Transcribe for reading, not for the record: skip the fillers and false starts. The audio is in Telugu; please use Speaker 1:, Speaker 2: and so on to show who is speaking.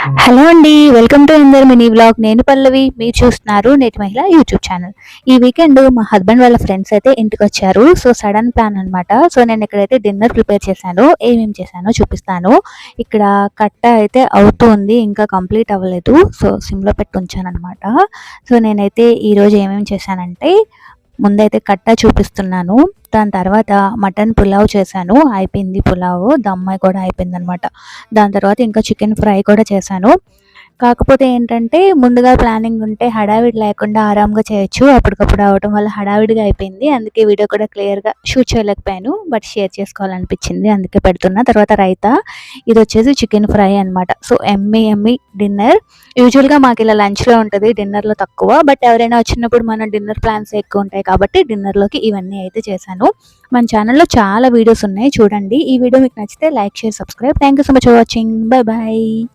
Speaker 1: హలో అండి, welcome to Inder mini vlog. నేను పల్లవి, మీరు చూస్తున్నారు నేటి మహిళ యూట్యూబ్ ఛానల్. ఈ వీకెండ్ మా హస్బెండ్ వాళ్ళ ఫ్రెండ్స్ అయితే ఇంటికి వచ్చారు. సో సడన్ ప్లాన్ అనమాట. సో నేను ఇక్కడైతే డిన్నర్ ప్రిపేర్ చేశాను. ఏమేమి చేశానో చూపిస్తాను. ఇక్కడ కట్ట అయితే అవుతూ ఉంది, ఇంకా కంప్లీట్ అవ్వలేదు. సో సిమ్లో పెట్టి ఉంచాను అనమాట. సో నేనైతే ఈరోజు ఏమేమి చేశానంటే, ముందైతే కట్ట చూపిస్తున్నాను. దాని తర్వాత మటన్ పులావ్ చేశాను, అయిపోయింది పులావ్. దమ్మాయి కూడా అయిపోయింది అనమాట. దాని తర్వాత ఇంకా చికెన్ ఫ్రై కూడా చేశాను. కాకపోతే ఏంటంటే, ముందుగా ప్లానింగ్ ఉంటే హడావిడి లేకుండా ఆరాంగా చేయొచ్చు. అప్పటికప్పుడు అవడం వల్ల హడావిడిగా అయిపోయింది. అందుకే వీడియో కూడా క్లియర్గా షూట్ చేయలేకపోయాను, బట్ షేర్ చేసుకోవాలనిపించింది, అందుకే పెడుతున్నా. తర్వాత రైతా, ఇది వచ్చేసి చికెన్ ఫ్రై అనమాట. సో ఎమ్మి డిన్నర్. యూజువల్గా మాకు ఇలా లంచ్లో ఉంటుంది, డిన్నర్లో తక్కువ. బట్ ఎవరైనా వచ్చినప్పుడు మన డిన్నర్ ప్లాన్స్ ఎక్కువ ఉంటాయి కాబట్టి డిన్నర్లోకి ఇవన్నీ అయితే చేశాను. మన ఛానల్లో చాలా వీడియోస్ ఉన్నాయి, చూడండి. ఈ వీడియో మీకు నచ్చితే like, share, subscribe. Thank you so much for watching. Bye bye.